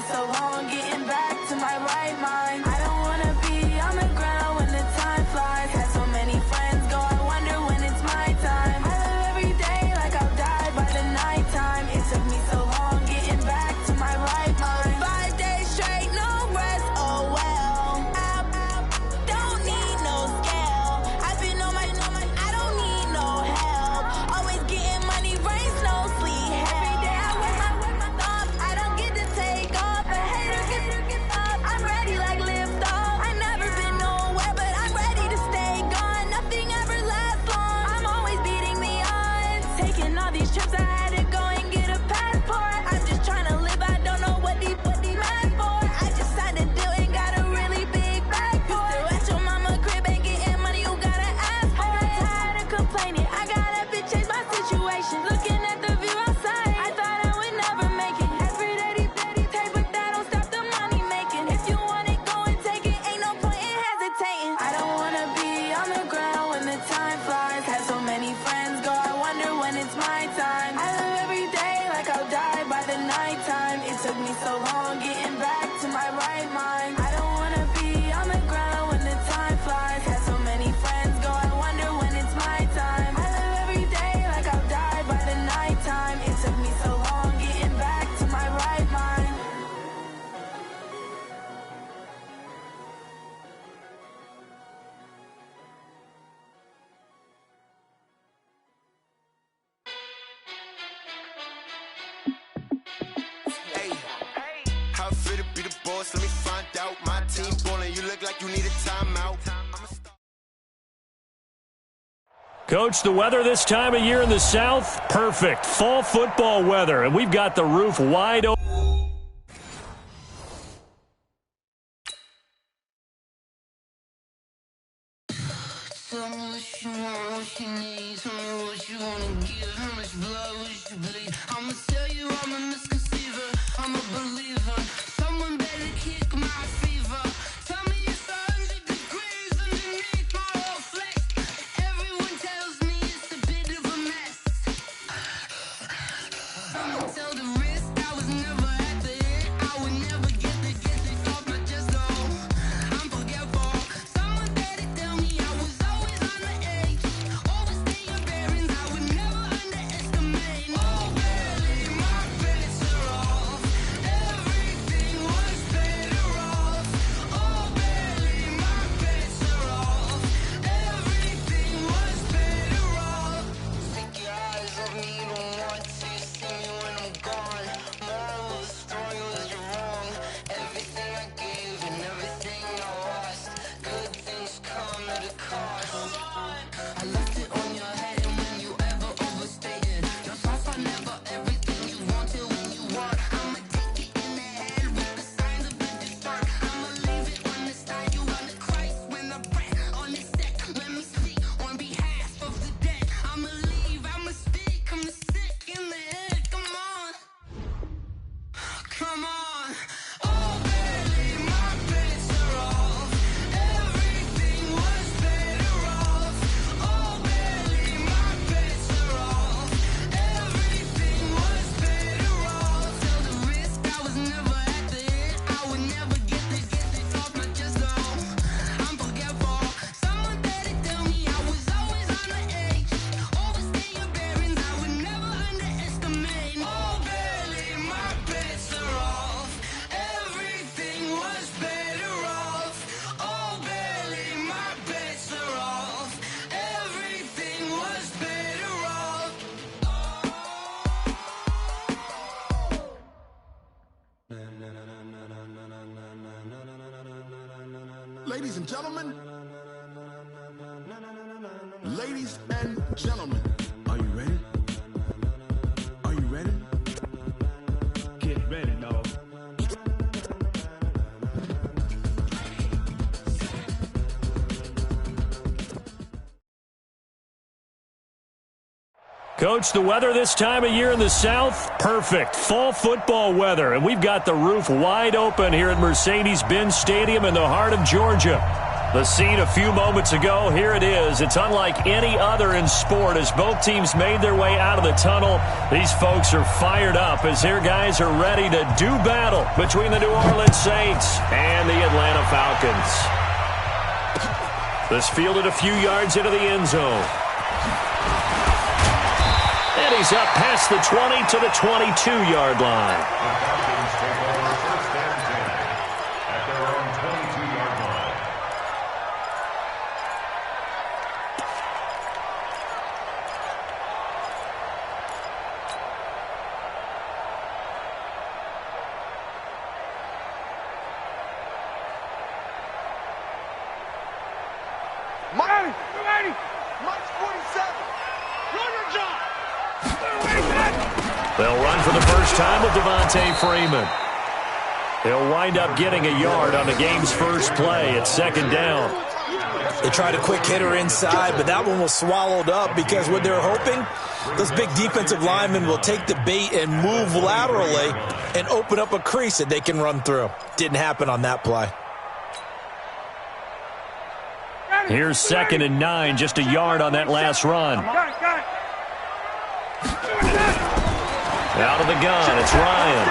so long getting back to my right mind. I don't wanna be on the ground when the time flies. Had so many friends go, I wonder when it's my time. I live every day like I'll die by the nighttime. It took me so long getting back to my right mind. 5 days straight, no rest, oh well. Don't need no scale. I've been on my, I don't need no help. Always getting money, rains, no sleep. Every day I work my thumb, I don't get to take off. A hater gets up, I'm ready like lift off. I never been nowhere, but I'm ready to stay gone. Nothing ever lasts long, I'm always beating the odds. Taking all these trips, I had to go and get a passport. I'm just trying to live, I don't know what these mad for. I just signed a deal and got a really big bag for it. Still at your mama crib, ain't getting money, you gotta ask for it. I got tired of complaining, I gotta bitch change my situation. Looking at the view outside, I thought I would never make it. Every day they take, but that don't stop the money making. If you want it, go and take it, ain't no point in hesitating. I don't wanna be on the ground when the time flies. Had so many friends go, I wonder when it's my time. I live every day like I'll die by the nighttime. It took me so long getting back to my right mind. I don't wanna be on the ground when the time flies. Had so many friends go, I wonder when it's my time. I live every day like I'll die by the nighttime. It took me so long getting back to my right mind. Hey, how it feel to be the boss? Let me find out. My team ballin', you look like you need a timeout. Coach, the weather this time of year in the South, perfect. Fall football weather, and we've got the roof wide open. Tell me what you want, what you need. Tell me what you wanna give. How much blood would you bleed? I'ma tell you I'm a misconceiver. I'm a believer. Someone better kick my fever. Tell me it's 100 degrees underneath my whole flesh. Everyone tells me it's a bit of a mess. I'ma tell the risk I was never at the end. I would never get this off my chest though. I'm forgetful. Someone better tell me I was always on the edge. Overstay your bearings, I would never underestimate. Oh, barely, my bets are off. Everything was better off. Oh, barely, my bets are off. Everything was better off. Take your eyes off me, you don't want to see me when I'm gone. Moral of the story was you're wrong. Everything I gave and everything I lost. Good things come at a cost. I left it on your head, and when you ever overstated, your thoughts are never everything you wanted when you want. I'ma take it in the head with the signs of a dessert. I'ma leave it on the side. You on the Christ when I breath on the set. Let me speak on behalf of the dead. I'ma leave, I'ma speak. I'm the sick in the head. Come on, come on. Oh, barely, my bets are off. Everything was better off. Oh, barely, my bets are off. Everything was better off. Tell the risk I was never at the end. I would never get this off my chest though. I'm forgetful. Someone better tell me I was always on the edge. Overstay your bearings, I would never underestimate. Oh, barely, my bets are off. Everything was better off. Oh, barely, my bets are off. Everything was better off. Ladies and gentlemen, ladies and gentlemen, are you ready? Are you ready? Get ready, dog. Coach, the weather this time of year in the South, perfect. Fall football weather, and we've got the roof wide open here at Mercedes-Benz Stadium in the heart of Georgia. The scene a few moments ago, here it is. It's unlike any other in sport as both teams made their way out of the tunnel. These folks are fired up as their guys are ready to do battle between the New Orleans Saints and the Atlanta Falcons. This fielded a few yards into the end zone. And he's up past the 20 to the 22-yard line. They'll run for the first time with Devontae Freeman. He'll wind up getting a yard on the game's first play. It's second down. They tried a quick hitter inside, but that one was swallowed up because what they're hoping, those big defensive linemen will take the bait and move laterally and open up a crease that they can run through. Didn't happen on that play. Here's 2nd and 9, just a yard on that last run. Out of the gun, it's Ryan.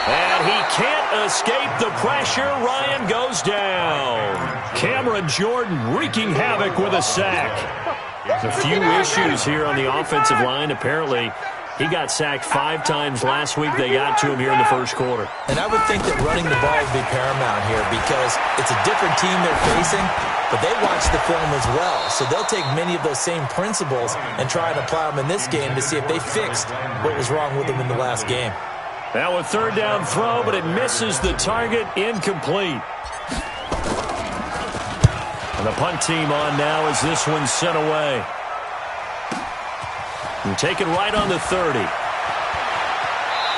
And he can't escape the pressure. Ryan goes down. Cameron Jordan wreaking havoc with a sack. A few issues here on the offensive line. Apparently, he got sacked 5 times last week. They got to him here in the first quarter. And I would think that running the ball would be paramount here because it's a different team they're facing, but they watch the film as well. So they'll take many of those same principles and try and apply them in this game to see if they fixed what was wrong with them in the last game. Now a third down throw, but it misses the target, incomplete. And the punt team on now as this one's sent away. And taken right on the 30.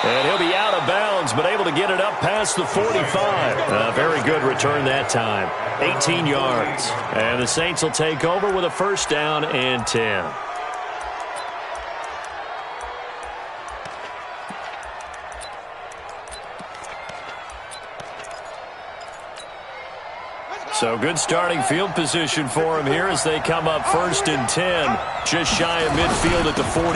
And he'll be out of bounds, but able to get it up past the 45. Very good return that time. 18 yards. And the Saints will take over with a first down and 10. So good starting field position for him here as they come up 1st and 10. Just shy of midfield at the 48.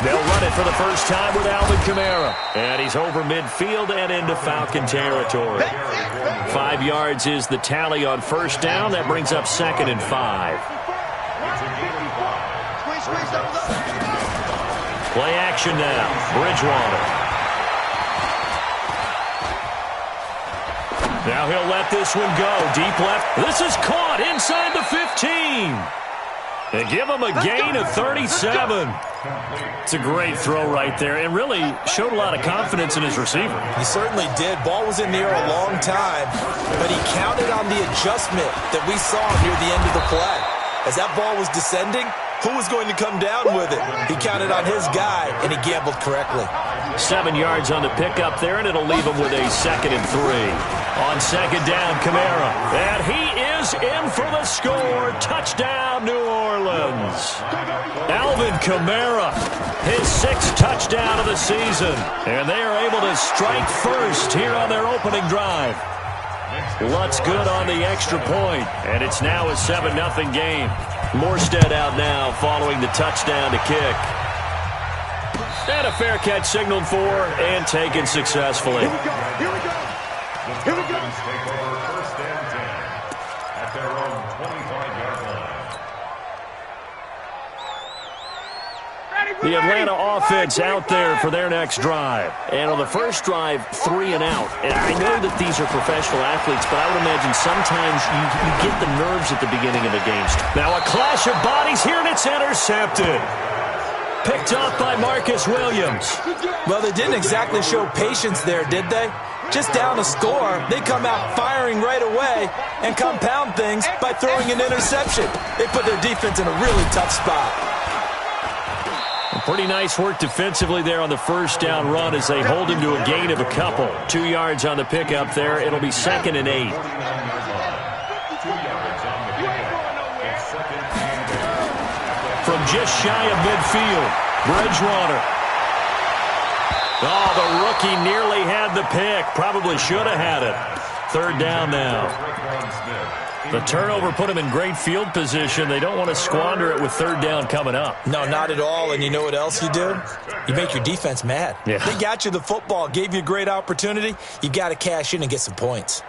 They'll run it for the first time with Alvin Kamara. And he's over midfield and into Falcon territory. 5 yards is the tally on first down. That brings up 2nd and 5. Play action now. Bridgewater. Now he'll let this one go. Deep left. This is caught inside the 15. And give him a gain of 37. It's a great throw right there and really showed a lot of confidence in his receiver. He certainly did. Ball was in the air a long time, but he counted on the adjustment that we saw near the end of the play. As that ball was descending, who was going to come down with it? He counted on his guy, and he gambled correctly. 7 yards on the pickup there, and it'll leave him with a 2nd and 3. On 2nd down, Kamara. And he is in for the score. Touchdown, New Orleans. Alvin Kamara, his 6th touchdown of the season. And they are able to strike first here on their opening drive. Lutz good on the extra point, and it's now a 7-0 game. Morstead out now following the touchdown to kick. And a fair catch signaled for and taken successfully. Here we go. Here we go. Here we go. Take over 1st and 10 at their own 25-yard line. The Atlanta offense out there for their next drive. And on the first drive, 3 and out. And I know that these are professional athletes, but I would imagine sometimes you get the nerves at the beginning of a game. Now a clash of bodies here, and it's intercepted. Picked up by Marcus Williams. Well, they didn't exactly show patience there, did they? Just down a score, they come out firing right away and compound things by throwing an interception. They put their defense in a really tough spot. Pretty nice work defensively there on the first down run as they hold him to a gain of a couple. 2 yards on the pickup there. It'll be 2nd and 8. From just shy of midfield, Bridgewater. Oh, the rookie nearly had the pick. Probably should have had it. 3rd down now. The turnover put them in great field position. They don't want to squander it with third down coming up. No, not at all. And you know what else you do? You make your defense mad. Yeah. They got you the football, gave you a great opportunity. You got to cash in and get some points.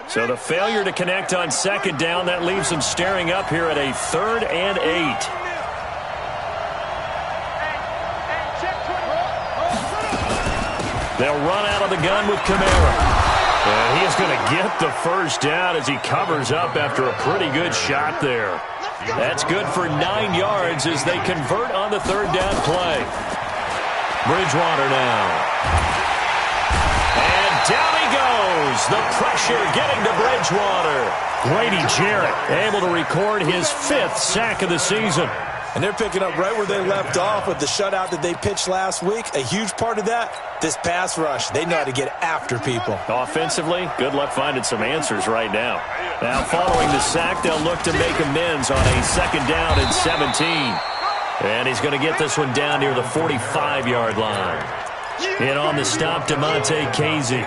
So the failure to connect on second down, that leaves them staring up here at a 3rd and 8. They'll run out of the gun with Kamara. And he's going to get the first down as he covers up after a pretty good shot there. That's good for 9 yards as they convert on the third down play. Bridgewater now. And down he goes. The pressure getting to Bridgewater. Grady Jarrett able to record his 5th sack of the season. And they're picking up right where they left off with the shutout that they pitched last week. A huge part of that, this pass rush. They know how to get after people. Offensively, good luck finding some answers right now. Now, following the sack, they'll look to make amends on a 2nd down and 17. And he's going to get this one down near the 45-yard line. In on the stop, DeMonte Casey.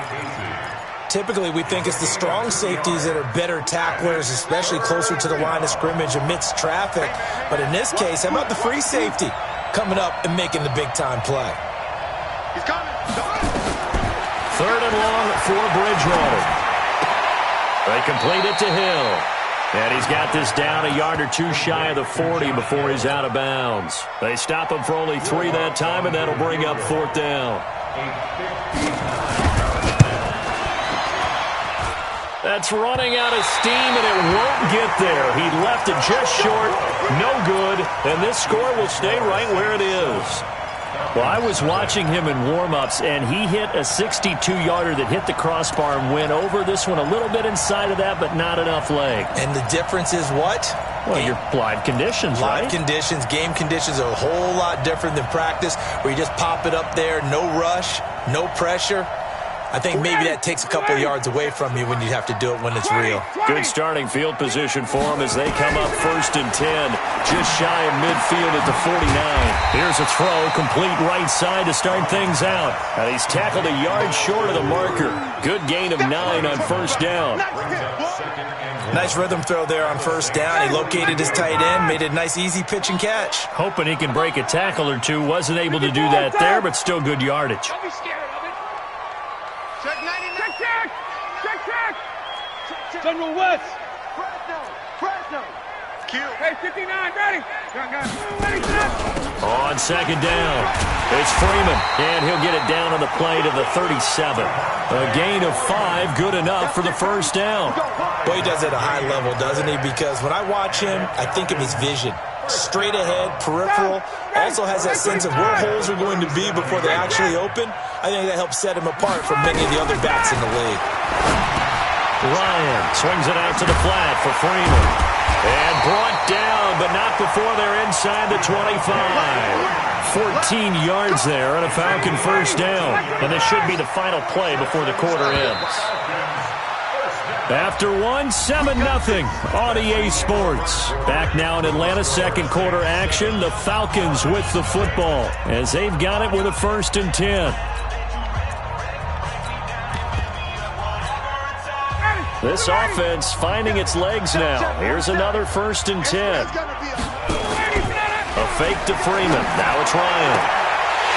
Typically, we think it's the strong safeties that are better tacklers, especially closer to the line of scrimmage amidst traffic. But in this case, how about the free safety coming up and making the big-time play? He's coming. 3rd and long for Bridgewater. They complete it to Hill. And he's got this down a yard or two shy of the 40 before he's out of bounds. They stop him for only 3 that time, and that'll bring up 4th down. That's running out of steam, and it won't get there. He left it just short, no good, and this score will stay right where it is. Well, I was watching him in warm-ups, and he hit a 62-yarder that hit the crossbar and went over. This one a little bit inside of that, but not enough leg. And the difference is what? Well, your live conditions, right? Live conditions, game conditions are a whole lot different than practice, where you just pop it up there, no rush, no pressure. I think maybe that takes a couple of yards away from you when you have to do it when it's real. Good starting field position for them as they come up 1st and 10, just shy of midfield at the 49. Here's a throw, complete right side to start things out. And he's tackled a yard short of the marker. Good gain of 9 on 1st down. Nice rhythm throw there on 1st down. He located his tight end, made a nice easy pitch and catch. Hoping he can break a tackle or two. Wasn't able to do that there, but still good yardage. Check 99. Check. General West. Fresno. Q. Hey, 59, ready. Ready, set. On 2nd down, it's Freeman, and he'll get it down on the play to the 37. A gain of 5, good enough for the 1st down. Boy, he does it at a high level, doesn't he? Because when I watch him, I think of his vision. Straight ahead, peripheral, also has that sense of where holes are going to be before they actually open. I think that helps set him apart from many of the other backs in the league. Ryan swings it out to the flat for Freeman. And brought down, but not before they're inside the 25. 14 yards there on a Falcon 1st down. And this should be the final play before the quarter ends. After 1, 7-0 on EA Sports. Back now in Atlanta, 2nd quarter action. The Falcons with the football as they've got it with a 1st and 10. This offense finding its legs now. Here's another 1st and 10. A fake to Freeman. Now it's Ryan.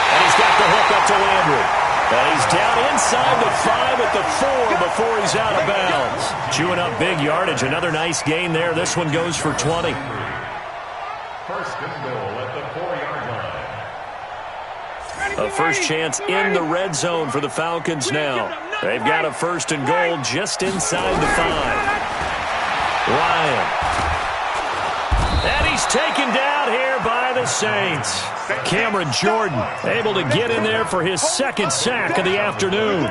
And he's got the hook up to Landry. And he's down inside the 5 at the 4 before he's out of bounds. Chewing up big yardage. Another nice gain there. This one goes for 20. 1st and goal at the 4-yard line. A first chance in the red zone for the Falcons now. They've got a 1st and goal just inside the 5. Ryan. And he's taken down here by the Saints. Cameron Jordan able to get in there for his 2nd sack of the afternoon.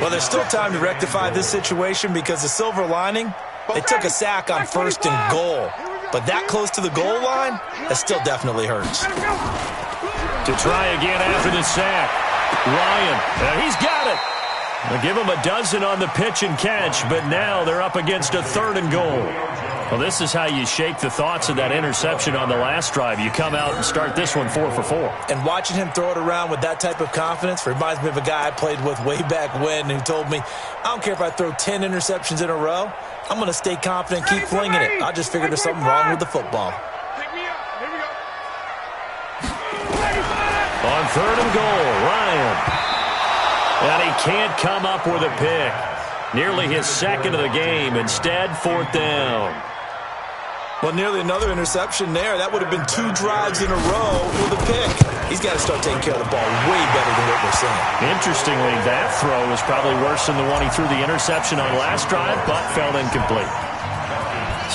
Well, there's still time to rectify this situation because the silver lining, they took a sack on 1st and goal. But that close to the goal line, that still definitely hurts. To try again after the sack. Ryan, he's got it. They'll give him a dozen on the pitch and catch, but now they're up against a 3rd and goal. Well, this is how you shake the thoughts of that interception on the last drive. You come out and start this one 4 for 4. And watching him throw it around with that type of confidence reminds me of a guy I played with way back when who told me, I don't care if I throw 10 interceptions in a row, I'm going to stay confident, keep flinging it. I just figured there's something wrong with the football. On 3rd and goal, Ryan. And he can't come up with a pick. Nearly his second of the game. Instead, 4th down. Well, nearly another interception there. That would have been 2 drives in a row with a pick. He's got to start taking care of the ball way better than what we're seeing. Interestingly, that throw was probably worse than the one he threw the interception on last drive, but fell incomplete.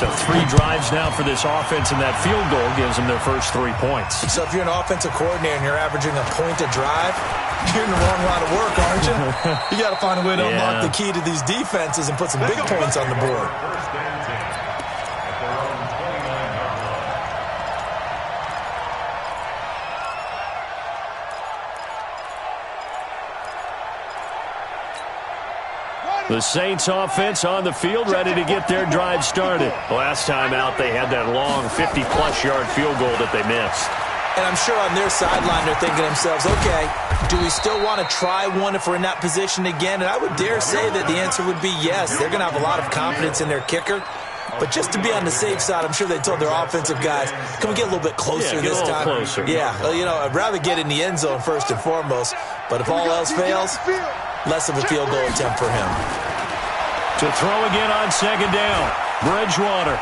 So 3 drives now for this offense, and that field goal gives them their first 3 points. So if you're an offensive coordinator and you're averaging a point a drive, you're in the wrong line of work, aren't you? You got to find a way to unlock the key to these defenses and put some big points on the board. The Saints offense on the field, ready to get their drive started. Last time out, they had that long 50-plus yard field goal that they missed. And I'm sure on their sideline they're thinking to themselves, okay, do we still want to try one if we're in that position again? And I would dare say that the answer would be yes. They're going to have a lot of confidence in their kicker. But just to be on the safe side, I'm sure they told their offensive guys, can we get a little bit closer this time? Closer. Yeah, well, you know, I'd rather get in the end zone first and foremost. But if all else fails, less of a field goal attempt for him. To throw again on 2nd down, Bridgewater.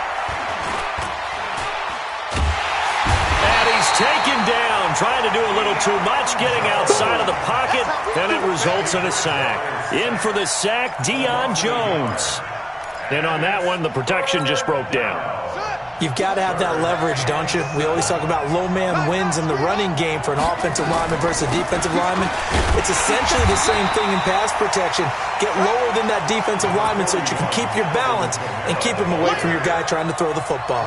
And he's taken down, trying to do a little too much, getting outside of the pocket, and it results in a sack. In for the sack, Deion Jones. And on that one, the protection just broke down. You've got to have that leverage, don't you? We always talk about low man wins in the running game for an offensive lineman versus a defensive lineman. It's essentially the same thing in pass protection. Get lower than that defensive lineman so that you can keep your balance and keep him away from your guy trying to throw the football.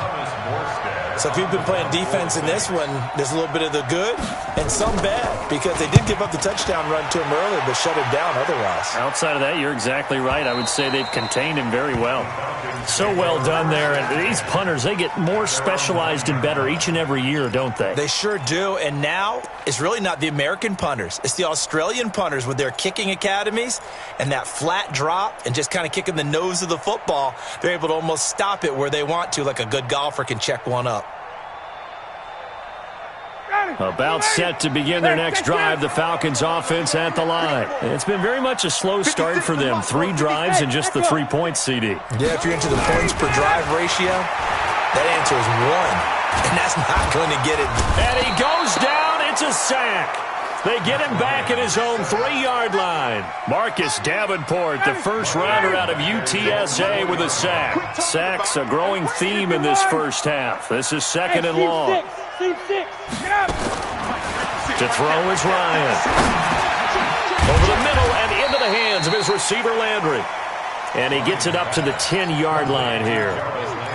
So if you've been playing defense in this one, there's a little bit of the good and some bad because they did give up the touchdown run to him earlier but shut him down otherwise. Outside of that, you're exactly right. I would say they've contained him very well. So well done there. And these punters, they get more specialized and better each and every year, don't they? They sure do. And now it's really not the American punters. It's the Australian punters with their kicking academies and that flat drop and just kind of kicking the nose of the football. They're able to almost stop it where they want to, like a good golfer can check one up. About set to begin their next drive, the Falcons offense at the line. It's been very much a slow start for them. 3 drives and just the 3 points, CD. Yeah, if you're into the points per drive ratio, that answer is 1. And that's not going to get it. And he goes down. It's a sack. They get him back at his own 3-yard line. Marcus Davenport, the first rounder out of UTSA with a sack. Sacks a growing theme in this first half. This is 2nd and long. To throw is Ryan. Over the middle and into the hands of his receiver Landry. And he gets it up to the 10-yard line here.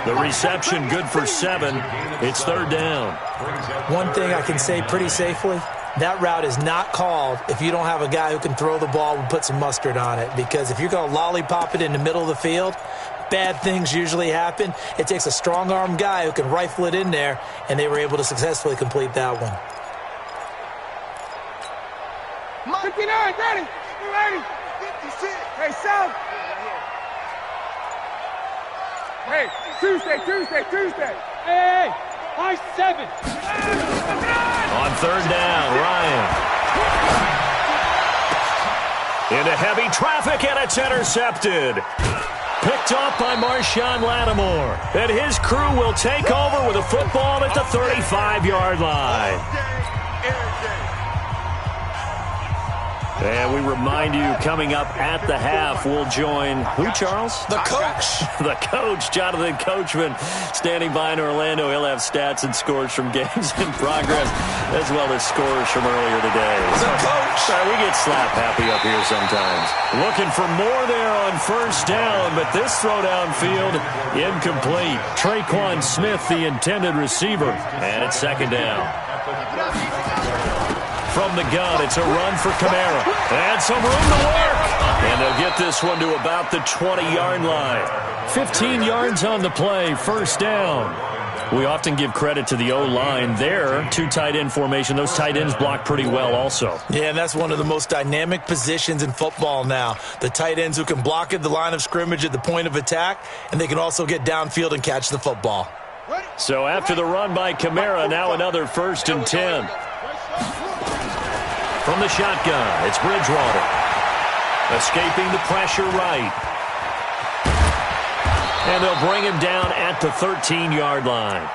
The reception good for 7. It's 3rd down. One thing I can say pretty safely, that route is not called if you don't have a guy who can throw the ball and put some mustard on it. Because if you're going to lollipop it in the middle of the field, bad things usually happen. It takes a strong-arm guy who can rifle it in there, and they were able to successfully complete that one. 59, ready. 56. Hey, South. Hey, Tuesday. Hey, I 7. On 3rd down, Ryan. Into heavy traffic, and it's intercepted. Picked off by Marshawn Lattimore. And his crew will take over with a football at the 35-yard line. And we remind you, coming up at the half, we'll join who, Charles? The coach. The coach, Jonathan Coachman, standing by in Orlando. He'll have stats and scores from games in progress, as well as scores from earlier today. The coach. We get slap happy up here sometimes. Looking for more there on 1st down, but this throw downfield, incomplete. Traquan Smith, the intended receiver, and it's 2nd down. from the gun. It's a run for Kamara. And some room to work. And they'll get this one to about the 20-yard line. 15 yards on the play, first down. We often give credit to the O-line there. Two tight end formation. Those tight ends block pretty well also. Yeah, and that's one of the most dynamic positions in football now. The tight ends who can block at the line of scrimmage at the point of attack, and they can also get downfield and catch the football. So after the run by Kamara, now another 1st and 10. From the shotgun, it's Bridgewater. Escaping the pressure right. And they'll bring him down at the 13-yard line.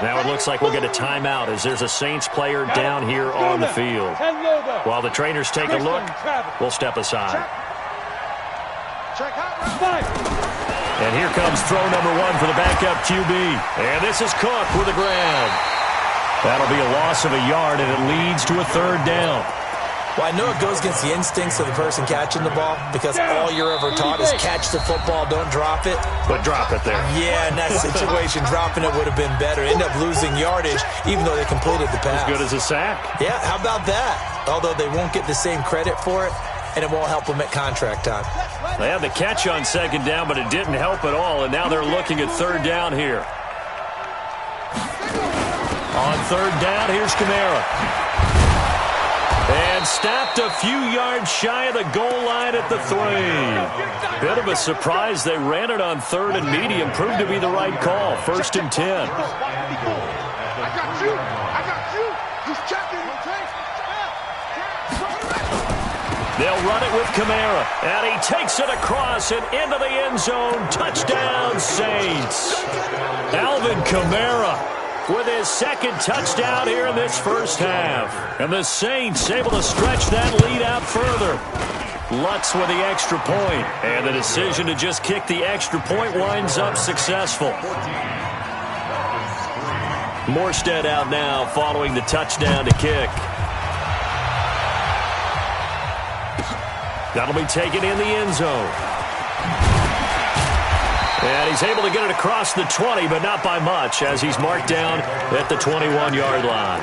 Now it looks like we'll get a timeout as there's a Saints player down here on the field. While the trainers take a look, we'll step aside. And here comes throw number 1 for the backup QB. And this is Cook with a grab. That'll be a loss of a yard, and it leads to a 3rd down. Well, I know it goes against the instincts of the person catching the ball because all you're ever taught is catch the football, don't drop it. But drop it there. Yeah, in that situation, dropping it would have been better. End up losing yardage, even though they completed the pass. As good as a sack. Yeah, how about that? Although they won't get the same credit for it, and it won't help them at contract time. They had the catch on 2nd down, but it didn't help at all, and now they're looking at 3rd down here. On 3rd down, here's Kamara. And stopped a few yards shy of the goal line at the 3. Bit of a surprise. They ran it on 3rd and medium. Proved to be the right call. 1st and 10. I got you. I got you. He's checking. They'll run it with Kamara. And he takes it across and into the end zone. Touchdown, Saints. Alvin Kamara with his 2nd touchdown here in this first half. And the Saints able to stretch that lead out further. Lutz with the extra point. And the decision to just kick the extra point winds up successful. Morstead out now following the touchdown to kick. That'll be taken in the end zone. And he's able to get it across the 20, but not by much, as he's marked down at the 21-yard line.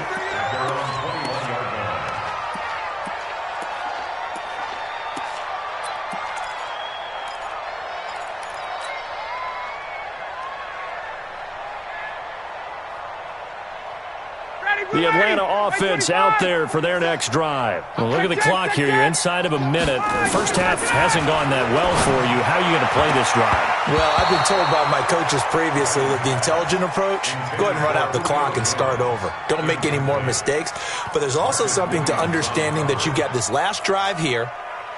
The Atlanta offense out there for their next drive. Well, look at the clock here. You're inside of a minute. The first half hasn't gone that well for you. How are you going to play this drive? Well, I've been told by my coaches previously that the intelligent approach, go ahead and run out the clock and start over. Don't make any more mistakes. But there's also something to understanding that you got this last drive here.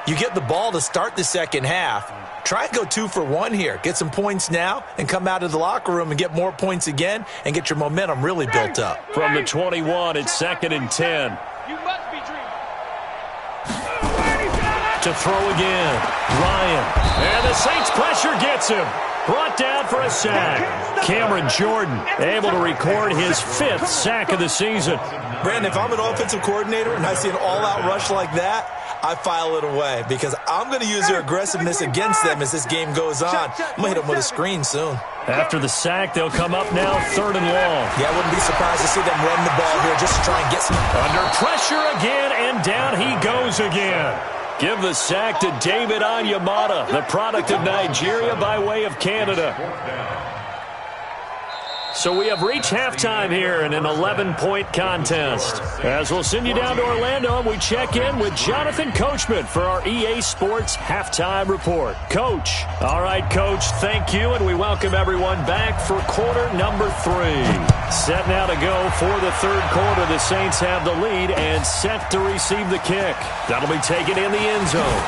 You get the ball to start the second half. Try and go 2 for 1 here. Get some points now and come out of the locker room and get more points again and get your momentum really built up. From the 21, it's 2nd and 10. You must be dreaming. To throw again. Ryan. And the Saints pressure gets him. Brought down for a sack. Cameron Jordan able to record his 5th sack of the season. Brandon, if I'm an offensive coordinator and I see an all-out rush like that, I file it away because I'm going to use their aggressiveness against them as this game goes on. I'm going to hit them with a screen soon. After the sack, they'll come up now 3rd and long. Yeah, I wouldn't be surprised to see them run the ball here just to try and get some. Under pressure again, and down he goes again. Give the sack to David Onyemata, the product of Nigeria by way of Canada. So we have reached halftime here in an 11-point contest. As we'll send you down to Orlando, and we check in with Jonathan Coachman for our EA Sports Halftime Report. Coach. All right, Coach, thank you, and we welcome everyone back for quarter number 3. Set now to go for the 3rd quarter. The Saints have the lead and set to receive the kick. That'll be taken in the end zone.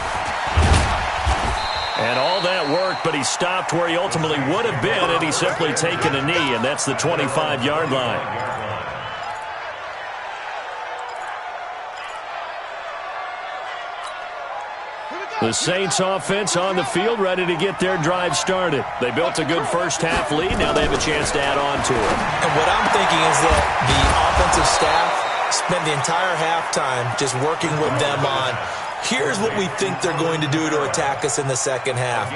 And all that worked, but he stopped where he ultimately would have been had he simply taken a knee, and that's the 25-yard line. The Saints offense on the field, ready to get their drive started. They built a good first half lead. Now they have a chance to add on to it. And what I'm thinking is that the offensive staff spent the entire halftime just working with them on Here's what we think they're going to do to attack us in the second half.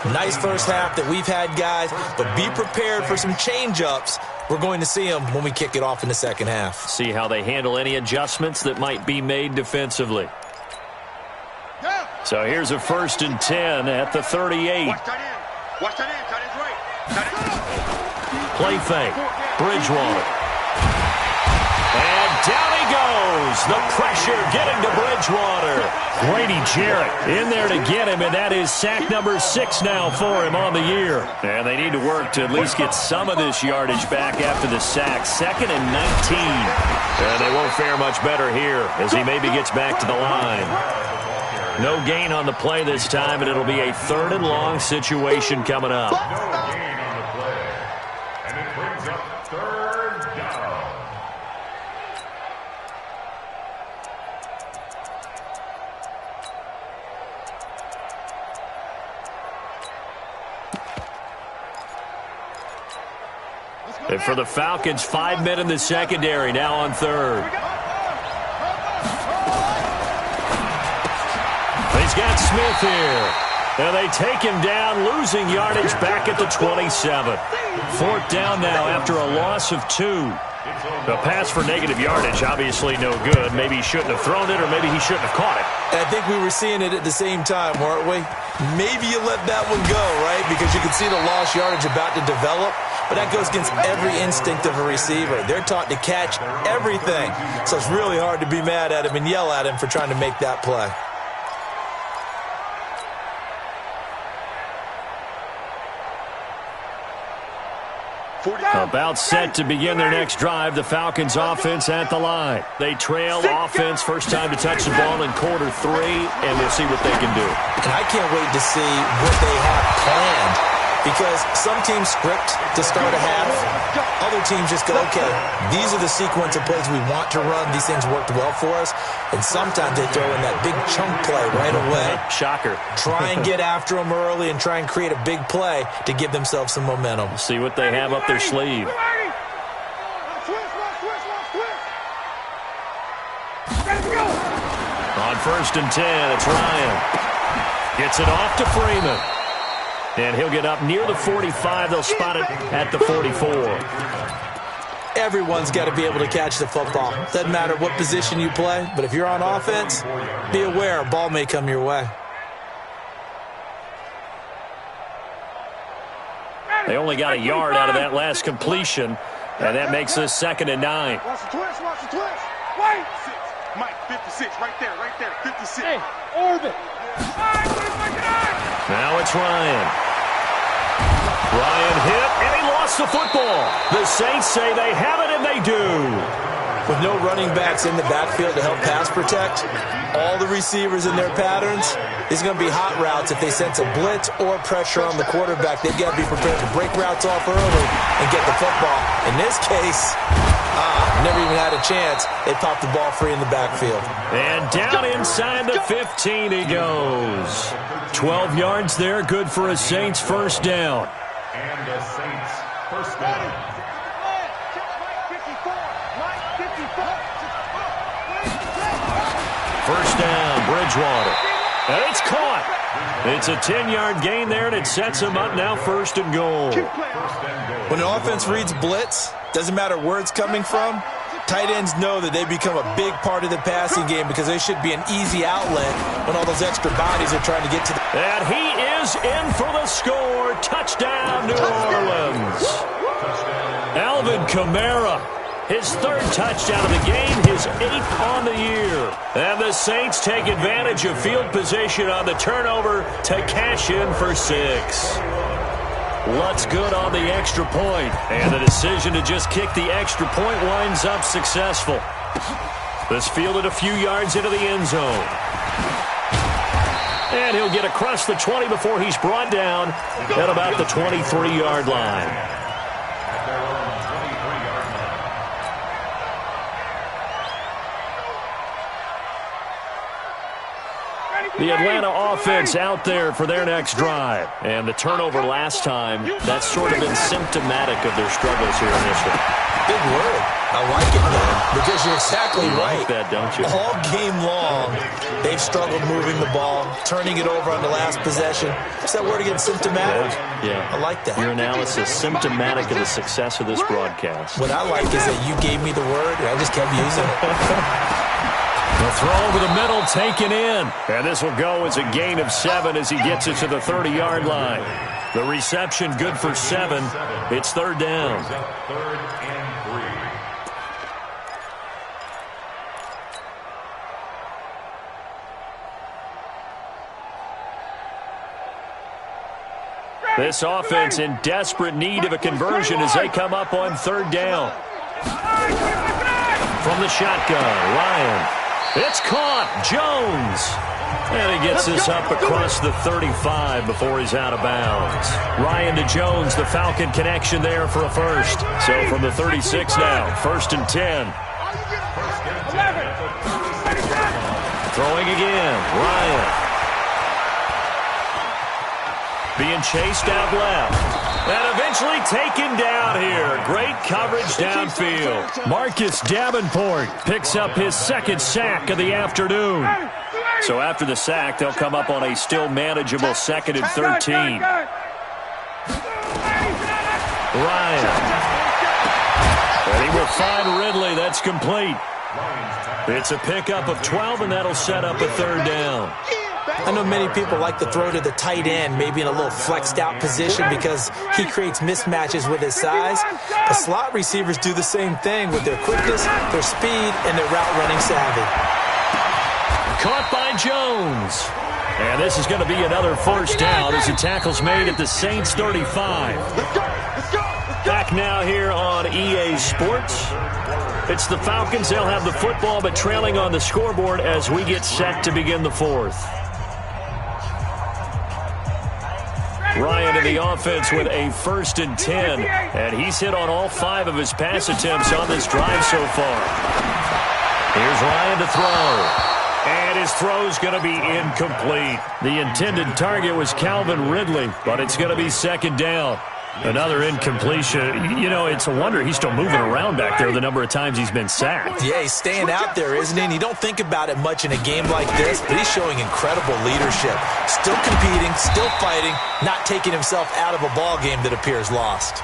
Nice first half that we've had, guys, but be prepared for some change-ups. We're going to see them when we kick it off in the second half. See how they handle any adjustments that might be made defensively. So here's a 1st and 10 at the 38. Watch that in. Watch that in. Tight end's right. Tight end. Play fake. Bridgewater. And down he goes. The pressure getting to Bridgewater. Grady Jarrett in there to get him, and that is sack number 6 now for him on the year. And they need to work to at least get some of this yardage back after the sack. 2nd and 19. And they won't fare much better here as he maybe gets back to the line. No gain on the play this time, and it'll be a 3rd and long situation coming up. No gain on the play. And it brings up 3rd down. And for the Falcons, 5 men in the secondary, now on 3rd. He's got Smith here. And they take him down, losing yardage back at the 27. 4th down now after a loss of 2. The pass for negative yardage, obviously no good. Maybe he shouldn't have thrown it, or maybe he shouldn't have caught it. And I think we were seeing it at the same time, weren't we? Maybe you let that one go, right? Because you can see the lost yardage about to develop. But that goes against every instinct of a receiver. They're taught to catch everything. So it's really hard to be mad at him and yell at him for trying to make that play. About set to begin their next drive, the Falcons offense at the line. They trail offense, first time to touch the ball in quarter 3, and we'll see what they can do. And I can't wait to see what they have planned, because some teams script to start a half. Other teams just go, okay, these are the sequence of plays we want to run. These things worked well for us. And sometimes they throw in that big chunk play right away. Shocker. Try and get after them early and try and create a big play to give themselves some momentum. See what they have up their sleeve. On 1st and 10, it's Ryan. Gets it off to Freeman. And he'll get up near the 45. They'll spot it at the 44. Everyone's got to be able to catch the football. Doesn't matter what position you play, but if you're on offense, be aware a ball may come your way. They only got a yard out of that last completion, and that makes this 2nd and 9. Watch the twist. Watch the twist. Wait. Mike, 56. Right there. 56. Hey, orbit. Now it's Ryan. Ryan hit, and he lost the football. The Saints say they have it, and they do. With no running backs in the backfield to help pass protect, all the receivers in their patterns, it's going to be hot routes. If they sense a blitz or pressure on the quarterback, they've got to be prepared to break routes off early and get the football. In this case, never even had a chance. They popped the ball free in the backfield. And down inside the 15 he goes. 12 yards there, good for a Saints first down. And the Saints first down. First down, Bridgewater. And it's caught. It's a 10-yard gain there, and it sets him up now 1st and goal. When an offense reads blitz, doesn't matter where it's coming from, tight ends know that they become a big part of the passing game because they should be an easy outlet when all those extra bodies are trying to get to the... And he is in for the score. Touchdown, New Orleans. Alvin Kamara, his 3rd touchdown of the game, his 8th on the year. And the Saints take advantage of field position on the turnover to cash in for 6. What's good on the extra point? And the decision to just kick the extra point winds up successful. This fielded a few yards into the end zone. And he'll get across the 20 before he's brought down at about the 23-yard line. The Atlanta offense out there for their next drive. And the turnover last time, that's sort of been symptomatic of their struggles here in this one. Big word. I like it, man, because you're exactly right. Like that, don't you? All game long, they've struggled moving the ball, turning it over on the last possession. What's that word again? Symptomatic? Yeah. I like that. Your analysis, symptomatic of the success of this broadcast. What I like is that you gave me the word, and I just kept using it. The throw over the middle, taken in. And this will go as a gain of 7 as he gets it to the 30-yard line. The reception good for 7. It's third down. Third and 3. This offense in desperate need of a conversion as they come up on third down. From the shotgun, Ryan. It's caught. Jones. And he gets this up across the 35 before he's out of bounds. Ryan to Jones, the Falcon connection there for a first. So from the 36 now, 1st and 10. Throwing again, Ryan. Being chased out left. And eventually taken down here. Great coverage downfield. Marcus Davenport picks up his 2nd sack of the afternoon. So after the sack, they'll come up on a still manageable 2nd and 13. Ryan. And he will find Ridley. That's complete. It's a pickup of 12, and that'll set up a third down. I know many people like to throw to the tight end, maybe in a little flexed out position because he creates mismatches with his size. The slot receivers do the same thing with their quickness, their speed, and their route running savvy. Caught by Jones. And this is going to be another first down as the tackle's made at the Saints 35. Back now here on EA Sports. It's the Falcons. They'll have the football, but trailing on the scoreboard as we get set to begin the 4th. Ryan in the offense with a 1st and 10. And he's hit on all 5 of his pass attempts on this drive so far. Here's Ryan to throw. And his throw's going to be incomplete. The intended target was Calvin Ridley, but it's going to be 2nd down. Another incompletion. You know, it's a wonder he's still moving around back there the number of times he's been sacked. Yeah, he's staying out there, isn't he? And you don't think about it much in a game like this, but he's showing incredible leadership. Still competing, still fighting, not taking himself out of a ball game that appears lost.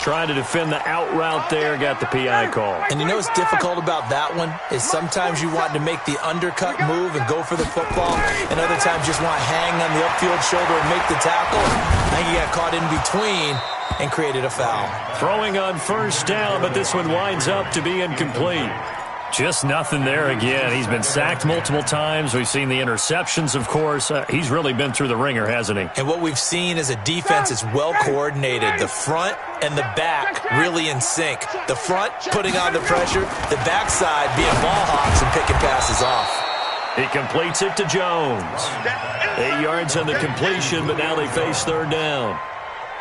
Trying to defend the out route there, got the PI call. And you know what's difficult about that one is sometimes you want to make the undercut move and go for the football, and other times you just want to hang on the upfield shoulder and make the tackle. And you got caught in between and created a foul. Throwing on first down, but this one winds up to be incomplete. Just nothing there again. He's been sacked multiple times. We've seen the interceptions, of course. He's really been through the ringer, hasn't he? And what we've seen is a defense that's well coordinated. The front and the back really in sync. The front putting on the pressure, the backside being ball hawks and picking passes off. He completes it to Jones. 8 yards on the completion, but now they face third down.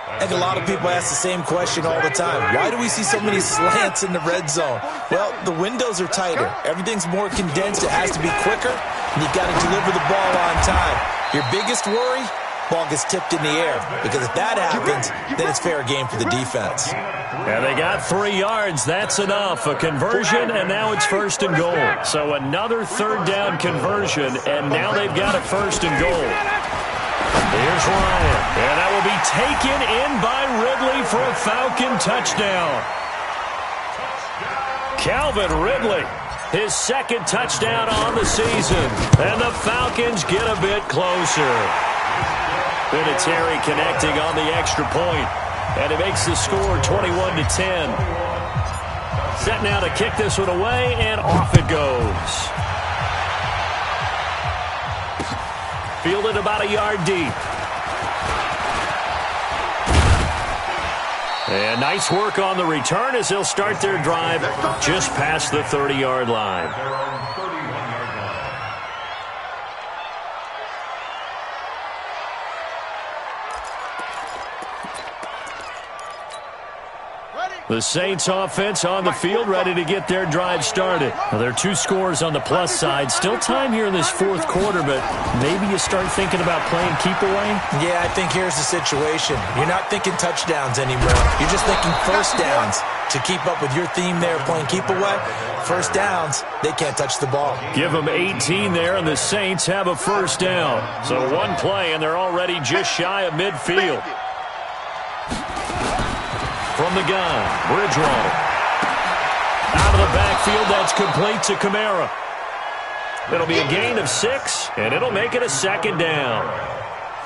I think a lot of people ask the same question all the time. Why do we see so many slants in the red zone? Well, the windows are tighter. Everything's more condensed. It has to be quicker, and you've got to deliver the ball on time. Your biggest worry? Ball gets tipped in the air, because if that happens, then it's fair game for the defense. And they got 3 yards. That's enough. A conversion, and now it's 1st and goal. So another third down conversion, and now they've got a 1st and goal. Here's Ryan, and that will be taken in by Ridley for a Falcon touchdown. Calvin Ridley, his 2nd touchdown on the season, and the Falcons get a bit closer. Vinatieri connecting on the extra point, and it makes the score 21-10. Set now to kick this one away, and off it goes. Fielded about a yard deep. And nice work on the return as they'll start their drive just past the 30-yard line. The Saints offense on the field, ready to get their drive started. Now, there are 2 scores on the plus side. Still time here in this 4th quarter, but maybe you start thinking about playing keep away? Yeah, I think here's the situation. You're not thinking touchdowns anymore. You're just thinking first downs. to keep up with your theme there, playing keep away. First downs, they can't touch the ball. Give them 18 there, and the Saints have a first down. So one play, and they're already just shy of midfield. From the gun, Bridgewater. Out of the backfield, that's complete to Kamara. It'll be a gain of 6, and it'll make it a second down.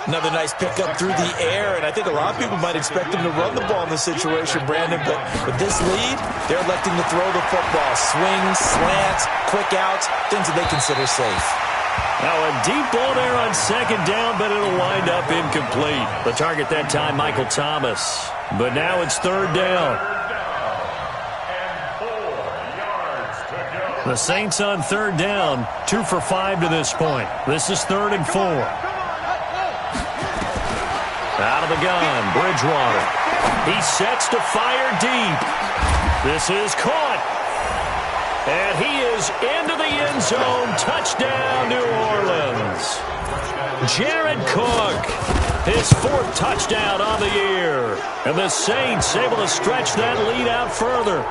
Another nice pickup through the air, and I think a lot of people might expect him to run the ball in this situation, Brandon, but with this lead, they're electing to throw the football. Swings, slants, quick outs, things that they consider safe. Now a deep ball there on second down, but it'll wind up incomplete. The target that time, Michael Thomas. But now it's third down. The Saints on third down, 2 for 5 to this point. This is 3rd and 4. Out of the gun, Bridgewater. He sets to fire deep. This is caught. And he is into the end zone. Touchdown, New Orleans. Jared Cook, his 4th touchdown on the year. And the Saints able to stretch that lead out further.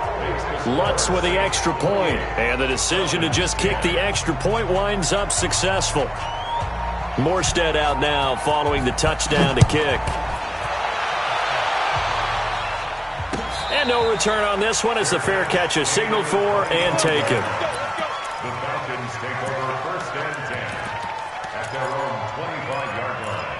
Lutz with the extra point. And the decision to just kick the extra point winds up successful. Morstead out now following the touchdown to kick. And no return on this one as the fair catch is signaled for and taken. The Falcons take over 1st and 10 at their own 25-yard line.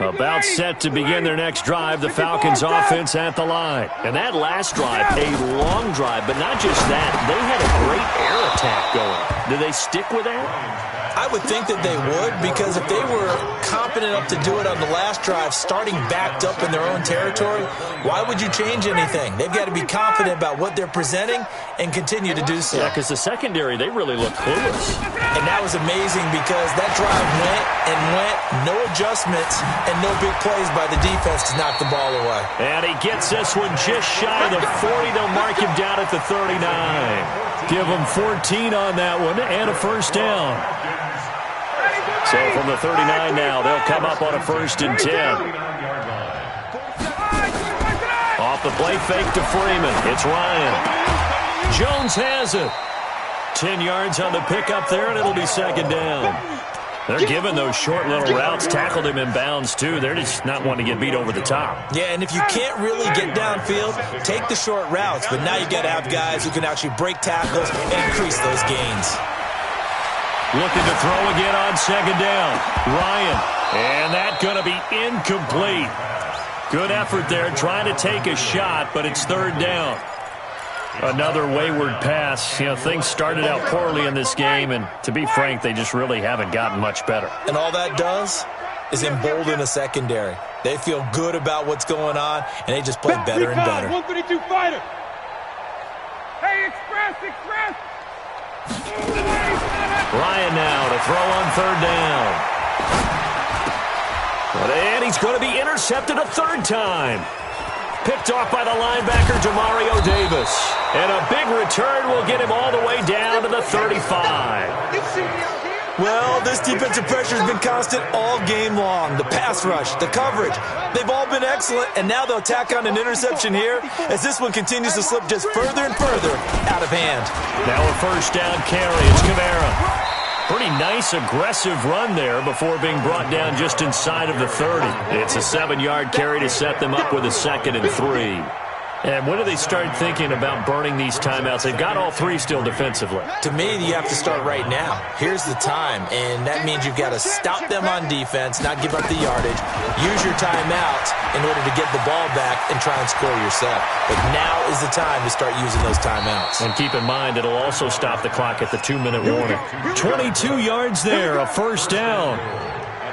About set to begin their next drive, the Falcons offense at the line. And that last drive, a long drive, but not just that. They had a great air attack going. Do they stick with that? I would think that they would, because if they were competent enough to do it on the last drive, starting backed up in their own territory, why would you change anything? They've got to be confident about what they're presenting and continue to do so. Yeah, because the secondary, they really looked clueless. And that was amazing because that drive went and went, no adjustments, and no big plays by the defense to knock the ball away. And he gets this one just shy of the 40. They'll mark him down at the 39. Give him 14 on that one and a first down. So from the 39 now, they'll come up on a 1st and 10. Off the play fake to Freeman. It's Ryan. Jones has it. 10 yards on the pickup there, and it'll be second down. They're giving those short little routes. Tackled him in bounds, too. They're just not wanting to get beat over the top. Yeah, and if you can't really get downfield, take the short routes. But now you've got to have guys who can actually break tackles and increase those gains. Looking to throw again on second down. Ryan. And that's going to be incomplete. Good effort there, trying to take a shot, but it's third down. Another wayward pass. You know, things started out poorly in this game, and to be frank, they just really haven't gotten much better. And all that does is embolden a secondary. They feel good about what's going on, and they just play better and better. 132 fighter. Hey, Express. Ryan now to throw on third down. And he's going to be intercepted a third time. Picked off by the linebacker, Demario Davis. And a big return will get him all the way down to the 35. Well, this defensive pressure has been constant all game long. The pass rush, the coverage, they've all been excellent, and now they'll tack on an interception here as this one continues to slip just further and further out of hand. Now a first down carry. It's Kamara. Pretty nice, aggressive run there before being brought down just inside of the 30. It's a 7-yard carry to set them up with a 2nd and 3. And when do they start thinking about burning these timeouts? They've got all 3 still defensively. To me, you have to start right now. Here's the time, and that means you've got to stop them on defense, not give up the yardage, use your timeout in order to get the ball back and try and score yourself. But now is the time to start using those timeouts. And keep in mind, it'll also stop the clock at the 2-minute warning. 22 yards there, a first down.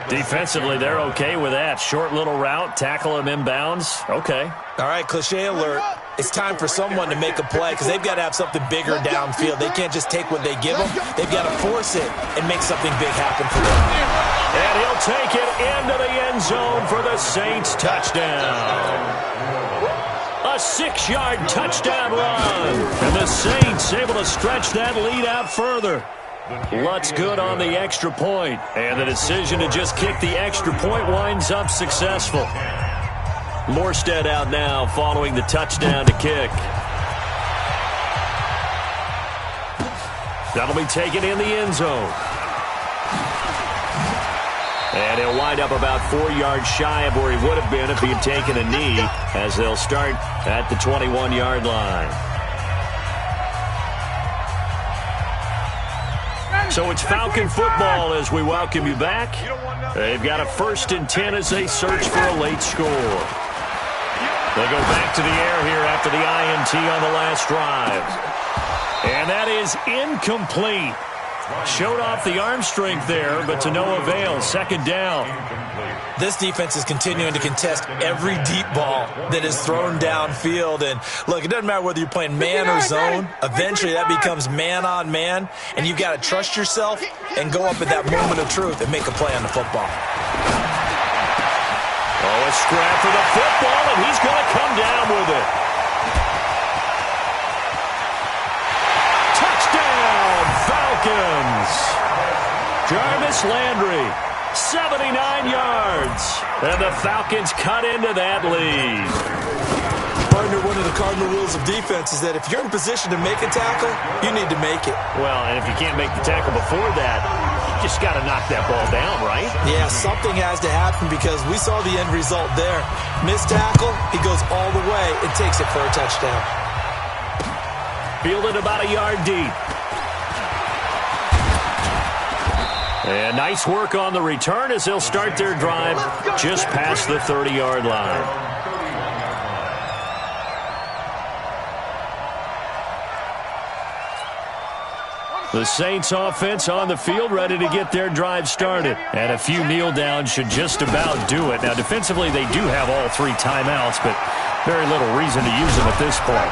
Defensively, they're okay with that. Short little route, tackle him inbounds. Okay. All right, cliche alert. It's time for someone to make a play because they've got to have something bigger downfield. They can't just take what they give them. They've got to force it and make something big happen for them. And he'll take it into the end zone for the Saints touchdown. A 6-yard touchdown run. And the Saints able to stretch that lead out further. Lutz good on the extra point, and the decision to just kick the extra point winds up successful. Morstead out now following the touchdown to kick. That'll be taken in the end zone. And he'll wind up about 4 yards shy of where he would have been if he had taken a knee, as they'll start at the 21-yard line. So it's Falcon football as we welcome you back. They've got a 1st and 10 as they search for a late score. They'll go back to the air here after the INT on the last drive. And that is incomplete. Showed off the arm strength there, but to no avail. 2nd down. This defense is continuing to contest every deep ball that is thrown downfield. And look, it doesn't matter whether you're playing man or zone. Eventually that becomes man on man, and you've got to trust yourself and go up at that moment of truth and make a play on the football. Oh, a scrap for the football, and he's going to come down with it. Touchdown, Falcons. Jarvis Landry, 79 yards. And the Falcons cut into that lead. Partner, one of the cardinal rules of defense is that if you're in position to make a tackle, you need to make it. Well, and if you can't make the tackle before that, you just got to knock that ball down, right? Yeah, something has to happen because we saw the end result there. Missed tackle, he goes all the way and takes it for a touchdown. Fielded about a yard deep. And nice work on the return as they'll start their drive just past the 30-yard line. The Saints offense on the field ready to get their drive started. And a few kneel downs should just about do it. Now, defensively, they do have all 3 timeouts, but very little reason to use them at this point.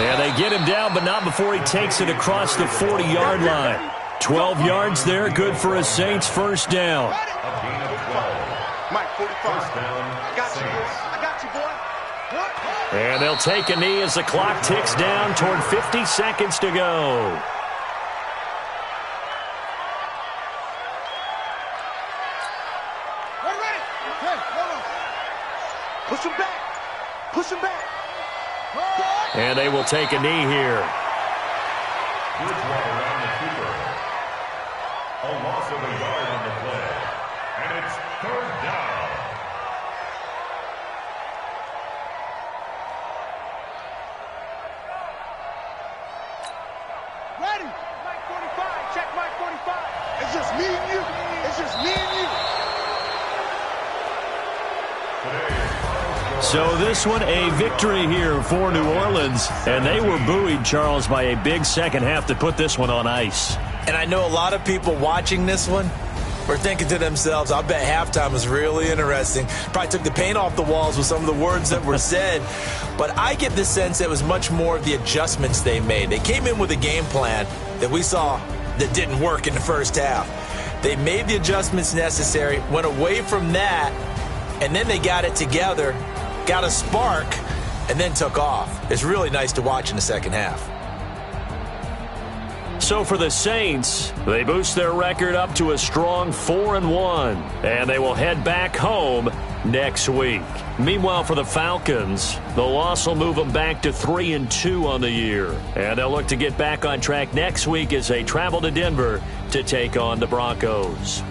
And they get him down, but not before he takes it across the 40-yard line. 12 yards there, good for a Saints 1st down. Mike, 45. I got you, boy. And they'll take a knee as the clock ticks down toward 50 seconds to go. Push him back. Push him back. And they will take a knee here. Bridgewater on the keeper. A loss of a yard on the play. And it's 3rd down. Ready. Mike 45. Check Mike 45. It's just me and you. It's just me and you. So this one, a victory here for New Orleans. And they were buoyed, Charles, by a big second half to put this one on ice. And I know a lot of people watching this one were thinking to themselves, I bet halftime was really interesting. Probably took the paint off the walls with some of the words that were said. But I get the sense that it was much more of the adjustments they made. They came in with a game plan that we saw that didn't work in the first half. They made the adjustments necessary, went away from that, and then they got it together, got a spark, and then took off. It's really nice to watch in the second half. So for the Saints, they boost their record up to a strong 4-1, and they will head back home next week. Meanwhile, for the Falcons, the loss will move them back to 3-2 on the year, and they'll look to get back on track next week as they travel to Denver to take on the Broncos.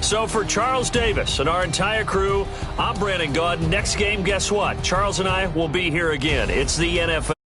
So for Charles Davis and our entire crew, I'm Brandon Gaudin. Next game, guess what? Charles and I will be here again. It's the NFL.